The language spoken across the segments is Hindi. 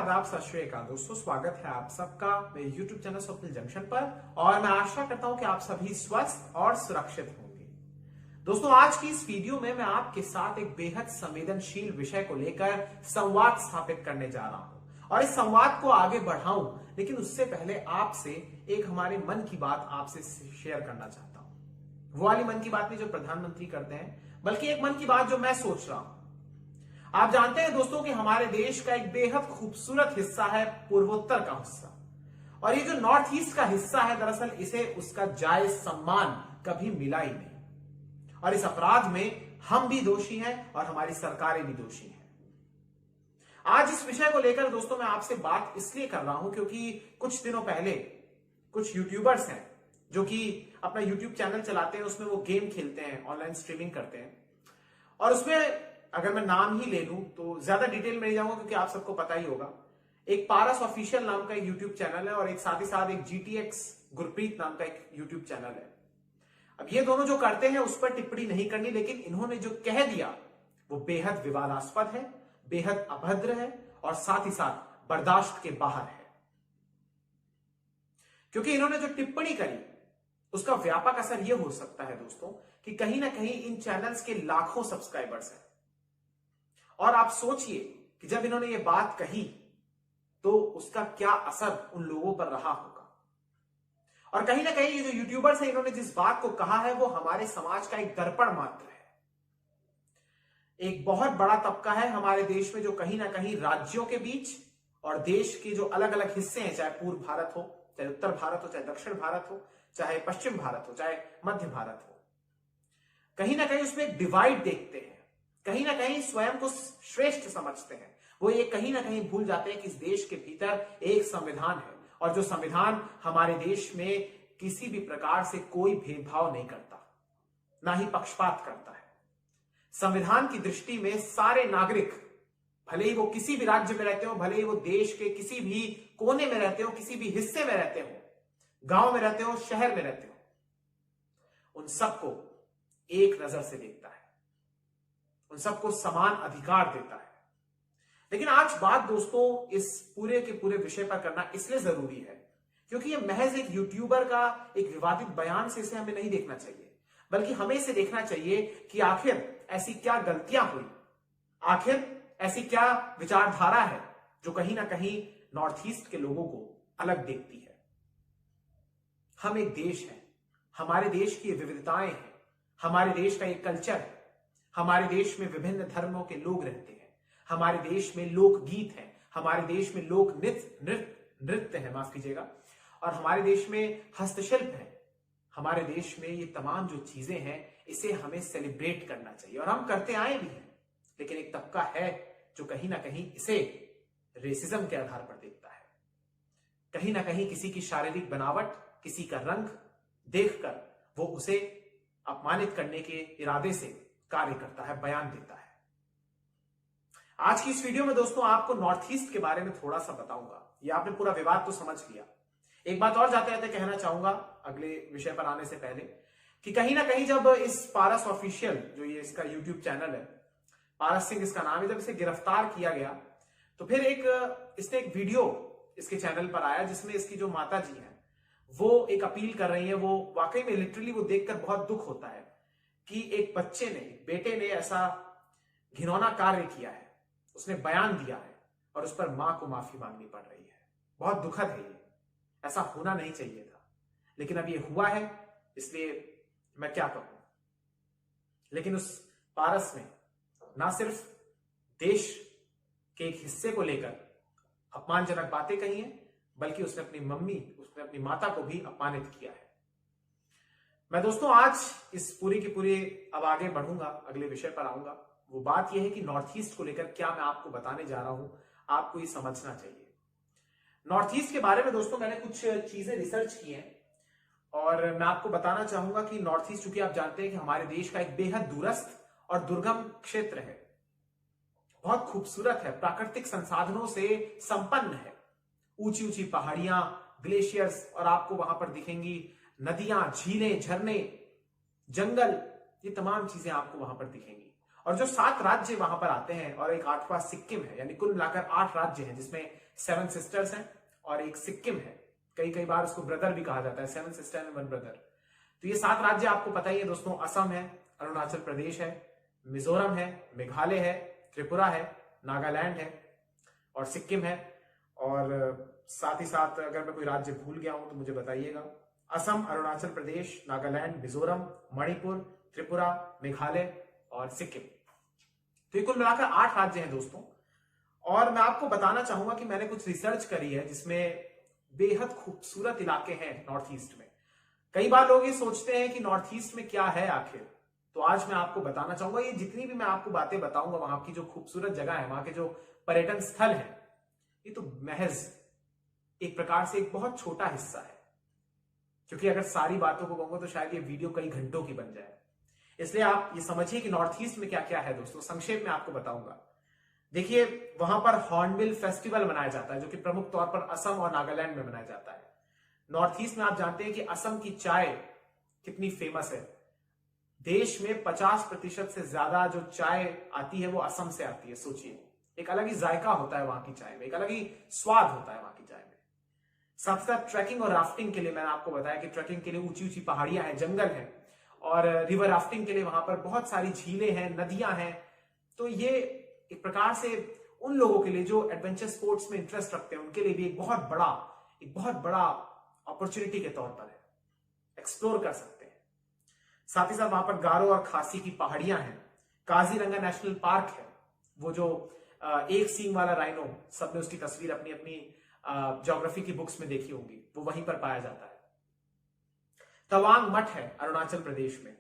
आदाब, सत श्री अकाल दोस्तों। स्वागत है आप सबका मेरे YouTube चैनल स्वप्निल जंक्शन पर और मैं आशा करता हूं कि आप सभी स्वस्थ और सुरक्षित होंगे। दोस्तों, आज की इस वीडियो में मैं आपके साथ एक बेहद संवेदनशील विषय को लेकर संवाद स्थापित करने जा रहा हूं और इस संवाद को आगे बढ़ाऊं, लेकिन उससे पहले आपसे एक हमारे मन की बात आपसे शेयर करना चाहता हूं। वो वाली मन की बात नहीं जो प्रधानमंत्री करते हैं, बल्कि एक मन की बात जो मैं सोच रहा हूं। आप जानते हैं दोस्तों कि हमारे देश का एक बेहद खूबसूरत हिस्सा है पूर्वोत्तर का हिस्सा, और ये जो नॉर्थ ईस्ट का हिस्सा है, दरअसल इसे उसका जायज सम्मान कभी मिला ही नहीं। और इस अपराध में हम भी दोषी हैं और हमारी सरकारें भी दोषी हैं। आज इस विषय को लेकर दोस्तों मैं आपसे बात इसलिए कर रहा हूं क्योंकि कुछ दिनों पहले कुछ यूट्यूबर्स हैं जो कि अपना यूट्यूब चैनल चलाते हैं, उसमें वो गेम खेलते हैं, ऑनलाइन स्ट्रीमिंग करते हैं, और उसमें अगर मैं नाम ही ले लूं तो ज्यादा डिटेल में नहीं जाऊंगा क्योंकि आप सबको पता ही होगा। एक पारस ऑफिशियल नाम का एक यूट्यूब चैनल है और एक साथ ही साथ एक GTX गुरप्रीत नाम का एक यूट्यूब चैनल है। अब ये दोनों जो करते हैं उस पर टिप्पणी नहीं करनी, लेकिन इन्होंने जो कह दिया वो बेहद विवादास्पद है, बेहद अभद्र है और साथ ही साथ बर्दाश्त के बाहर है। क्योंकि इन्होंने जो टिप्पणी करी उसका व्यापक असर यह हो सकता है दोस्तों कि कहीं ना कहीं इन चैनल्स के लाखों सब्सक्राइबर्स हैं, और आप सोचिए कि जब इन्होंने ये बात कही तो उसका क्या असर उन लोगों पर रहा होगा। और कहीं ना कहीं ये जो यूट्यूबर्स हैं, इन्होंने जिस बात को कहा है वो हमारे समाज का एक दर्पण मात्र है। एक बहुत बड़ा तबका है हमारे देश में जो कहीं ना कहीं राज्यों के बीच और देश के जो अलग अलग हिस्से हैं, चाहे पूर्व भारत हो, चाहे उत्तर भारत हो, चाहे दक्षिण भारत हो, चाहे पश्चिम भारत हो, चाहे मध्य भारत हो, कहीं ना कहीं उसमें एक डिवाइड देखते हैं, कहीं ना कहीं स्वयं को श्रेष्ठ समझते हैं। वो ये कहीं ना कहीं भूल जाते हैं कि इस देश के भीतर एक संविधान है और जो संविधान हमारे देश में किसी भी प्रकार से कोई भेदभाव नहीं करता, ना ही पक्षपात करता है। संविधान की दृष्टि में सारे नागरिक, भले ही वो किसी भी राज्य में रहते हो, भले ही वो देश के किसी भी कोने में रहते हो, किसी भी हिस्से में रहते हो, गांव में रहते हो, शहर में रहते हो, उन सबको एक नजर से देखता है, उन सबको समान अधिकार देता है। लेकिन आज बात दोस्तों इस पूरे के पूरे विषय पर करना इसलिए जरूरी है क्योंकि ये महज एक यूट्यूबर का एक विवादित बयान से इसे हमें नहीं देखना चाहिए, बल्कि हमें इसे देखना चाहिए कि आखिर ऐसी क्या गलतियां हुई, आखिर ऐसी क्या विचारधारा है जो कहीं ना कहीं नॉर्थ ईस्ट के लोगों को अलग देखती है। हम एक देश है, हमारे देश की विविधताएं हैं, हमारे देश का एक कल्चर है, हमारे देश में विभिन्न धर्मों के लोग रहते हैं, हमारे देश में लोकगीत है, हमारे देश में लोक नृत्य है, माफ कीजिएगा, और हमारे देश में हस्तशिल्प है। हमारे देश में ये तमाम जो चीजें हैं इसे हमें सेलिब्रेट करना चाहिए और हम करते आए भी हैं। लेकिन एक तबका है जो कहीं ना कहीं इसे रेसिज्म के आधार पर देखता है। कहीं ना कहीं किसी की शारीरिक बनावट, किसी का रंग देखकर वो उसे अपमानित करने के इरादे से कार्य करता है, बयान देता है। आज की इस वीडियो में दोस्तों आपको नॉर्थ ईस्ट के बारे में थोड़ा सा बताऊंगा। ये आपने पूरा विवाद तो समझ लिया। एक बात और जाते जाते कहना चाहूंगा अगले विषय पर आने से पहले कि कहीं ना कहीं जब इस पारस ऑफिशियल, जो ये इसका यूट्यूब चैनल है, पारस सिंह इसका नाम है, जब इसे गिरफ्तार किया गया तो फिर इसने एक वीडियो इसके चैनल पर आया जिसमें इसकी जो माता जी है वो एक अपील कर रही है। वो वाकई में लिटरली वो देखकर बहुत दुख होता है कि एक बच्चे ने, एक बेटे ने ऐसा घिनौना कार्य किया है, उसने बयान दिया है और उस पर मां को माफी मांगनी पड़ रही है। बहुत दुखद है ये, ऐसा होना नहीं चाहिए था, लेकिन अब ये हुआ है, इसलिए मैं क्या कहूं। लेकिन उस पारस ने ना सिर्फ देश के एक हिस्से को लेकर अपमानजनक बातें कही हैं, बल्कि उसने अपनी माता को भी अपमानित किया है। मैं दोस्तों आज इस पूरी की पूरी अब आगे बढ़ूंगा, अगले विषय पर आऊंगा। वो बात यह है कि नॉर्थ ईस्ट को लेकर क्या मैं आपको बताने जा रहा हूं, आपको ये समझना चाहिए। नॉर्थ ईस्ट के बारे में दोस्तों मैंने कुछ चीजें रिसर्च की हैं और मैं आपको बताना चाहूंगा कि नॉर्थ ईस्ट, चूंकि आप जानते हैं कि हमारे देश का एक बेहद दूरस्थ और दुर्गम क्षेत्र है, बहुत खूबसूरत है, प्राकृतिक संसाधनों से संपन्न है। ऊंची ऊंची पहाड़ियां, ग्लेशियर्स, और आपको वहां पर दिखेंगी नदियां, झीलें, झरने, जंगल, ये तमाम चीजें आपको वहां पर दिखेंगी। और जो 7 राज्य वहां पर आते हैं और एक 8वां सिक्किम है, यानी कुल मिलाकर 8 राज्य हैं जिसमें सेवन सिस्टर्स हैं और एक सिक्किम है। कई कई बार उसको ब्रदर भी कहा जाता है, seven sister and one brother. तो ये 7 राज्य आपको पता ही है दोस्तों, असम है, अरुणाचल प्रदेश है, मिजोरम है, मेघालय है, त्रिपुरा है, नागालैंड है और सिक्किम है। और साथ ही साथ अगर मैं कोई राज्य भूल गया हूं तो मुझे बताइएगा। असम, अरुणाचल प्रदेश, नागालैंड, मिजोरम, मणिपुर, त्रिपुरा, मेघालय और सिक्किम। तो ये कुल मिलाकर 8 राज्य हैं दोस्तों। और मैं आपको बताना चाहूंगा कि मैंने कुछ रिसर्च करी है जिसमें बेहद खूबसूरत इलाके हैं नॉर्थ ईस्ट में। कई बार लोग ये सोचते हैं कि नॉर्थ ईस्ट में क्या है आखिर, तो आज मैं आपको बताना चाहूंगा। ये जितनी भी मैं आपको बातें बताऊंगा, वहां की जो खूबसूरत जगह है, वहां के जो पर्यटन स्थल है, ये तो महज एक प्रकार से एक बहुत छोटा हिस्सा है। क्योंकि अगर सारी बातों को कहूंगा तो शायद ये वीडियो कई घंटों की बन जाए। इसलिए आप ये समझिए कि नॉर्थ ईस्ट में क्या क्या है दोस्तों, संक्षेप में आपको बताऊंगा। देखिए, वहां पर हॉर्नबिल फेस्टिवल मनाया जाता है, जो कि प्रमुख तौर पर असम और नागालैंड में मनाया जाता है। नॉर्थ ईस्ट में आप जानते हैं कि असम की चाय कितनी फेमस है। देश में 50% से ज्यादा जो चाय आती है वो असम से आती है। सोचिए, एक अलग ही जायका होता है वहां की चाय में, एक अलग ही स्वाद होता है वहां की चाय में। साथ साथ ट्रैकिंग और राफ्टिंग के लिए मैंने आपको बताया कि ट्रैकिंग के लिए ऊंची ऊंची पहाड़ियां हैं, जंगल है, और रिवर राफ्टिंग के लिए वहां पर बहुत सारी झीलें हैं, नदियां हैं। तो ये एक प्रकार से उन लोगों के लिए जो एडवेंचर स्पोर्ट्स में इंटरेस्ट रखते हैं, उनके लिए भी एक बहुत बड़ा अपॉर्चुनिटी के तौर पर है, एक्सप्लोर कर सकते हैं। साथ ही साथ वहां पर गारो और खासी की पहाड़ियां हैं, काजीरंगा नेशनल पार्क है, वो जो एक सींग वाला राइनो, सबने उसकी तस्वीर अपनी अपनी ज्योग्राफी की बुक्स में देखी होंगी, वो वहीं पर पाया जाता है। तवांग मठ है अरुणाचल प्रदेश में,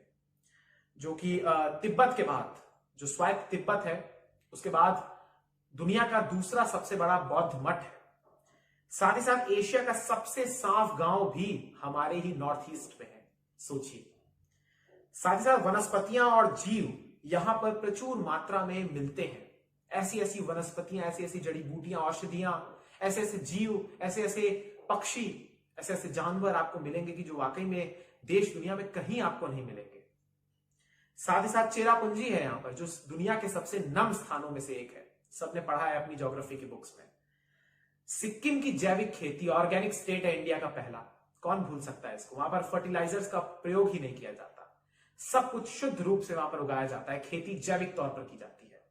जो कि तिब्बत के बाद, जो स्वायत्त तिब्बत है, उसके बाद दुनिया का दूसरा सबसे बड़ा बौद्ध मठ है। साथ ही साथ एशिया का सबसे साफ गांव भी हमारे ही नॉर्थ ईस्ट में है, सोचिए। साथ ही साथ वनस्पतियां और जीव यहां पर प्रचुर मात्रा में मिलते हैं। ऐसी ऐसी वनस्पतियां, ऐसी ऐसी जड़ी बूटियां, औषधियां, ऐसे ऐसे जीव, ऐसे ऐसे पक्षी, ऐसे ऐसे जानवर आपको मिलेंगे कि जो वाकई में देश दुनिया में कहीं आपको नहीं मिलेंगे। साथ ही साथ चेरापूंजी है यहां पर, जो दुनिया के सबसे नम स्थानों में से एक है, सबने पढ़ा है अपनी ज्योग्राफी की बुक्स में। सिक्किम की जैविक खेती, ऑर्गेनिक स्टेट है इंडिया का पहला, कौन भूल सकता है इसको। वहां पर फर्टिलाइजर्स का प्रयोग ही नहीं किया जाता, सब कुछ शुद्ध रूप से वहां पर उगाया जाता है, खेती जैविक तौर पर की जाती है।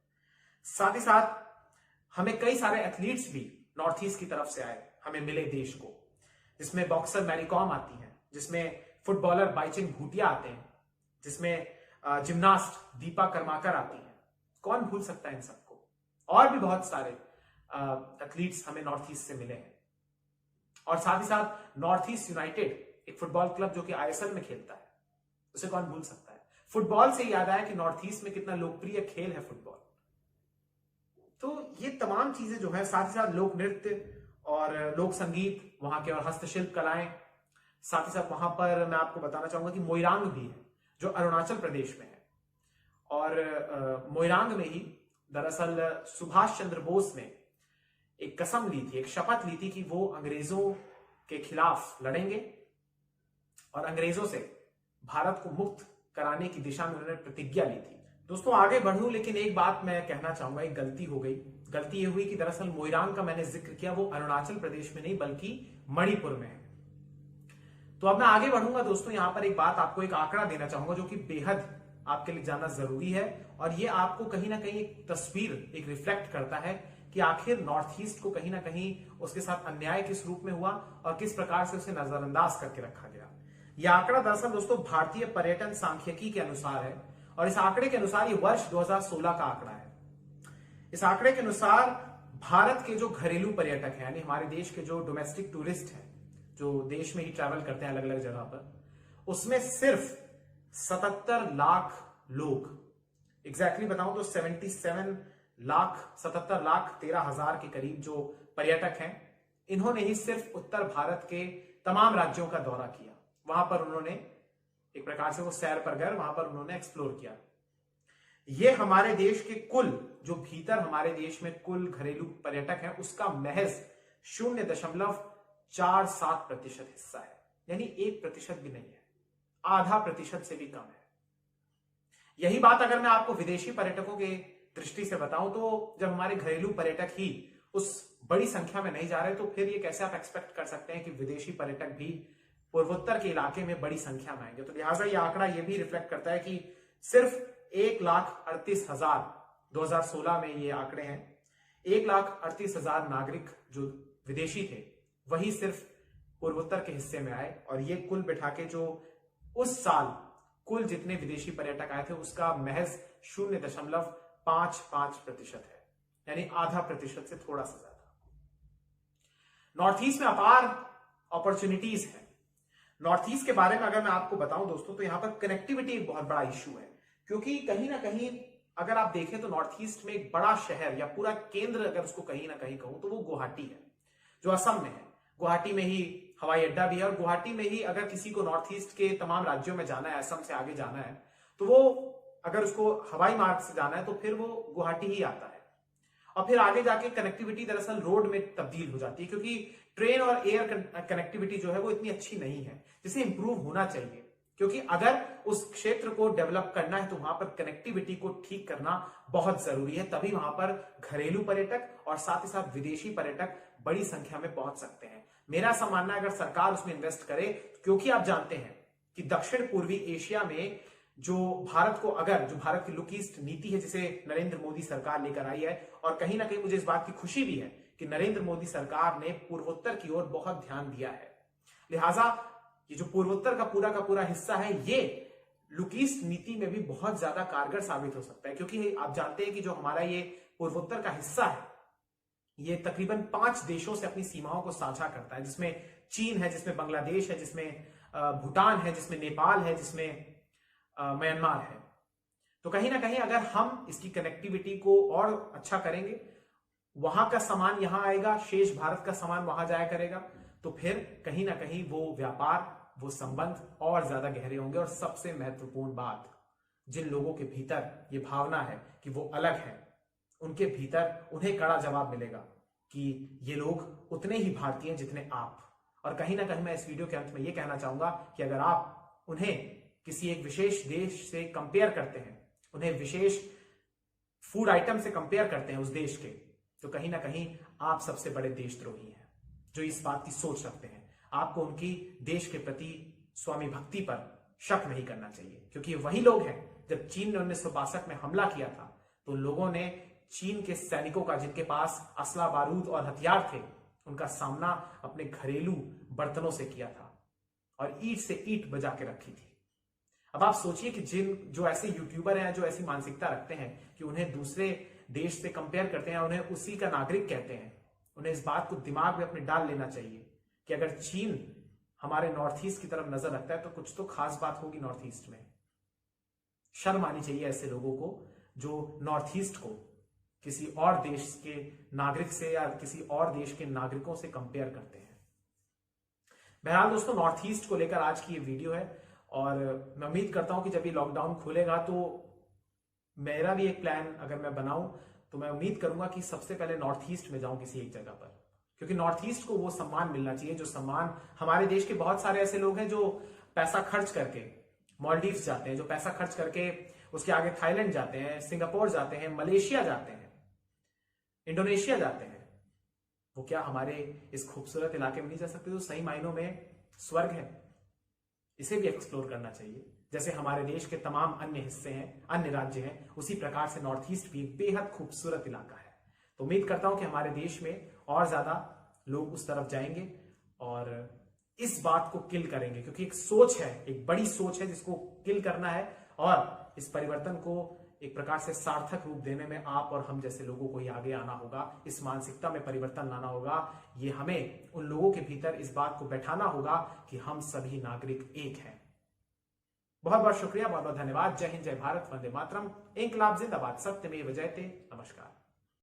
साथ ही साथ हमें कई सारे एथलीट्स भी नॉर्थ ईस्ट की तरफ से आए, हमें मिले देश को, जिसमें बॉक्सर मैरी कॉम आती हैं, जिसमें फुटबॉलर बाइचुंग भूटिया आते हैं, जिसमें जिम्नास्ट दीपा कर्माकर आती हैं। कौन भूल सकता है इन सबको। और भी बहुत सारे एथलीट्स हमें नॉर्थ ईस्ट से मिले हैं। और साथ ही साथ नॉर्थ ईस्ट यूनाइटेड, एक फुटबॉल क्लब जो कि आईएसएल में खेलता है, उसे कौन भूल सकता है। फुटबॉल से याद आया कि नॉर्थ ईस्ट में कितना लोकप्रिय खेल है फुटबॉल। तो ये तमाम चीजें जो है, साथ ही साथ लोक नृत्य और लोक संगीत वहां के, और हस्तशिल्प कलाएं। साथ ही साथ वहां पर मैं आपको बताना चाहूंगा कि मोइरांग भी है, जो अरुणाचल प्रदेश में है। और मोइरांग में ही दरअसल सुभाष चंद्र बोस ने एक कसम ली थी, एक शपथ ली थी कि वो अंग्रेजों के खिलाफ लड़ेंगे और अंग्रेजों से भारत को मुक्त कराने की दिशा में उन्होंने प्रतिज्ञा ली थी। दोस्तों आगे बढ़ूं, लेकिन एक बात मैं कहना चाहूंगा, एक गलती हो गई। गलती ये हुई कि दरअसल मोइरांग का मैंने जिक्र किया, वो अरुणाचल प्रदेश में नहीं बल्कि मणिपुर में है। तो अब मैं आगे बढ़ूंगा दोस्तों, यहां पर एक बात, आपको एक आंकड़ा देना चाहूंगा जो कि बेहद आपके लिए जानना जरूरी है, और ये आपको कहीं ना कहीं एक तस्वीर, एक रिफ्लेक्ट करता है कि आखिर नॉर्थ ईस्ट को कहीं ना कहीं उसके साथ अन्याय किस रूप में हुआ और किस प्रकार से उसे नजरअंदाज करके रखा गया। यह आंकड़ा दरअसल दोस्तों भारतीय पर्यटन सांख्यिकी के अनुसार है, और इस आंकड़े के अनुसार ये वर्ष 2016 का आंकड़ा है। इस आंकड़े के अनुसार भारत के जो घरेलू पर्यटक हैं, यानी हमारे देश के जो डोमेस्टिक टूरिस्ट हैं, जो देश में ही ट्रैवल करते हैं अलग अलग जगह पर, उसमें सिर्फ 77 लाख लोग, एग्जैक्टली बताऊं तो 77,13,000 के करीब जो पर्यटक हैं, इन्होंने ही सिर्फ उत्तर भारत के तमाम राज्यों का दौरा किया। वहां पर उन्होंने एक प्रकार से वो सैर पर गए, वहां पर उन्होंने एक्सप्लोर किया। ये हमारे देश के कुल, जो भीतर हमारे देश में कुल घरेलू पर्यटक हैं, उसका महज 0.47% हिस्सा है, यानी 1% भी नहीं है, आधा प्रतिशत से भी कम है। यही बात अगर मैं आपको विदेशी पर्यटकों के दृष्टि से बताऊं, तो जब हमारे घरेलू पर्यटक ही उस बड़ी संख्या में नहीं जा रहे, तो फिर ये कैसे आप एक्सपेक्ट कर सकते हैं कि विदेशी पर्यटक भी पूर्वोत्तर के इलाके में बड़ी संख्या में आएंगे। तो लिहाजा ये आंकड़ा ये भी रिफ्लेक्ट करता है कि सिर्फ 1,38,000 2016 में ये आंकड़े हैं, 1,38,000 नागरिक जो विदेशी थे वही सिर्फ पूर्वोत्तर के हिस्से में आए, और ये कुल बिठा के जो उस साल कुल जितने विदेशी पर्यटक आए थे उसका महज 0.55% है, यानी आधा प्रतिशत से थोड़ा सा ज्यादा। नॉर्थ ईस्ट में अपार अपॉर्चुनिटीज है। नॉर्थ ईस्ट के बारे में अगर मैं आपको बताऊं दोस्तों, तो यहां पर कनेक्टिविटी एक बहुत बड़ा इश्यू है, क्योंकि कहीं ना कहीं अगर आप देखें तो नॉर्थ ईस्ट में एक बड़ा शहर या पूरा केंद्र अगर उसको कहीं ना कहीं कहूं तो वो गुवाहाटी है, जो असम में है। गुवाहाटी में ही हवाई अड्डा भी है, और गुवाहाटी में ही अगर किसी को नॉर्थ ईस्ट के तमाम राज्यों में जाना है, असम से आगे जाना है, तो वो अगर उसको हवाई मार्ग से जाना है तो फिर वो गुवाहाटी ही आता है। और फिर आगे जाके कनेक्टिविटी दरअसल रोड में तब्दील हो जाती है, क्योंकि ट्रेन और एयर कनेक्टिविटी जो है वो इतनी अच्छी नहीं है, जिसे इंप्रूव होना चाहिए। क्योंकि अगर उस क्षेत्र को डेवलप करना है तो वहां पर कनेक्टिविटी को ठीक करना बहुत जरूरी है, तभी वहां पर घरेलू पर्यटक और साथ ही साथ विदेशी पर्यटक बड़ी संख्या में पहुंच सकते हैं। मेरा ऐसा मानना है अगर सरकार उसमें इन्वेस्ट करे, क्योंकि आप जानते हैं कि दक्षिण पूर्वी एशिया में जो भारत की लुक ईस्ट नीति है जिसे नरेंद्र मोदी सरकार लेकर आई है, और कहीं ना कहीं मुझे इस बात की खुशी भी है कि नरेंद्र मोदी सरकार ने पूर्वोत्तर की ओर बहुत ध्यान दिया है। लिहाजा ये जो पूर्वोत्तर का पूरा हिस्सा है, ये लुक ईस्ट नीति में भी बहुत ज्यादा कारगर साबित हो सकता है, क्योंकि आप जानते हैं कि जो हमारा ये पूर्वोत्तर का हिस्सा है ये तकरीबन 5 देशों से अपनी सीमाओं को साझा करता है, जिसमें चीन है, जिसमें बांग्लादेश है, जिसमें भूटान है, जिसमें नेपाल है, जिसमें म्यांमार है। तो कहीं ना कहीं अगर हम इसकी कनेक्टिविटी को और अच्छा करेंगे, वहां का सामान यहां आएगा, शेष भारत का सामान वहां जाया करेगा, तो फिर कहीं ना कहीं वो व्यापार, वो संबंध और ज्यादा गहरे होंगे। और सबसे महत्वपूर्ण बात, जिन लोगों के भीतर ये भावना है कि वो अलग है, उनके भीतर उन्हें कड़ा जवाब मिलेगा कि ये लोग उतने ही भारतीय हैं जितने आप। और कहीं ना कहीं मैं इस वीडियो के अंत में ये कहना चाहूंगा कि अगर आप उन्हें किसी एक विशेष देश से कंपेयर करते हैं, उन्हें विशेष फूड आइटम से कंपेयर करते हैं उस देश के, तो कहीं ना कहीं आप सबसे बड़े देशद्रोही हैं जो इस बात की सोच रखते हैं। आपको उनकी देश के प्रति स्वामी भक्ति पर शक नहीं करना चाहिए, क्योंकि वही लोग हैं, जब चीन ने 1962 में हमला किया था तो लोगों ने चीन के सैनिकों का, जिनके पास असला बारूद और हथियार थे, उनका सामना अपने घरेलू बर्तनों से किया था और ईंट से ईंट बजा के रखी थी। अब आप सोचिए कि जो ऐसे यूट्यूबर हैं, जो ऐसी मानसिकता रखते हैं कि उन्हें दूसरे देश से कंपेयर करते हैं, उन्हें उसी का नागरिक कहते हैं, उन्हें इस बात को दिमाग में अपने डाल लेना चाहिए कि अगर चीन हमारे नॉर्थ ईस्ट की तरफ नजर रखता है तो कुछ तो खास बात होगी नॉर्थ ईस्ट में। शर्म आनी चाहिए ऐसे लोगों को जो नॉर्थ ईस्ट को किसी और देश के नागरिक से या किसी और देश के नागरिकों से कंपेयर करते हैं। बहरहाल दोस्तों, नॉर्थ ईस्ट को लेकर आज की ये वीडियो है, और मैं उम्मीद करता हूं कि जब ये लॉकडाउन खुलेगा तो मेरा भी एक प्लान अगर मैं बनाऊं तो मैं उम्मीद करूंगा कि सबसे पहले नॉर्थ ईस्ट में जाऊं किसी एक जगह पर, क्योंकि नॉर्थ ईस्ट को वो सम्मान मिलना चाहिए जो सम्मान हमारे देश के बहुत सारे ऐसे लोग हैं जो पैसा खर्च करके मालदीव्स जाते हैं, जो पैसा खर्च करके उसके आगे थाईलैंड जाते हैं, सिंगापुर जाते हैं, मलेशिया जाते हैं, इंडोनेशिया जाते हैं। वो क्या हमारे इस खूबसूरत इलाके में नहीं जा सकते? तो सही मायनों में स्वर्ग है, इसे भी एक्सप्लोर करना चाहिए। जैसे हमारे देश के तमाम अन्य हिस्से हैं, अन्य राज्य हैं, उसी प्रकार से नॉर्थ ईस्ट भी एक बेहद खूबसूरत इलाका है। तो उम्मीद करता हूं कि हमारे देश में और ज्यादा लोग उस तरफ जाएंगे और इस बात को किल करेंगे, क्योंकि एक सोच है, एक बड़ी सोच है जिसको किल करना है, और इस परिवर्तन को एक प्रकार से सार्थक रूप देने में आप और हम जैसे लोगों को ही आगे आना होगा। इस मानसिकता में परिवर्तन लाना होगा। ये हमें उन लोगों के भीतर इस बात को बैठाना होगा कि हम सभी नागरिक एक हैं। बहुत बहुत शुक्रिया, बहुत बहुत धन्यवाद। जय हिंद, जय भारत, वंदे मातरम, इंकलाब जिंदाबाद, सत्यमेव जयते। नमस्कार।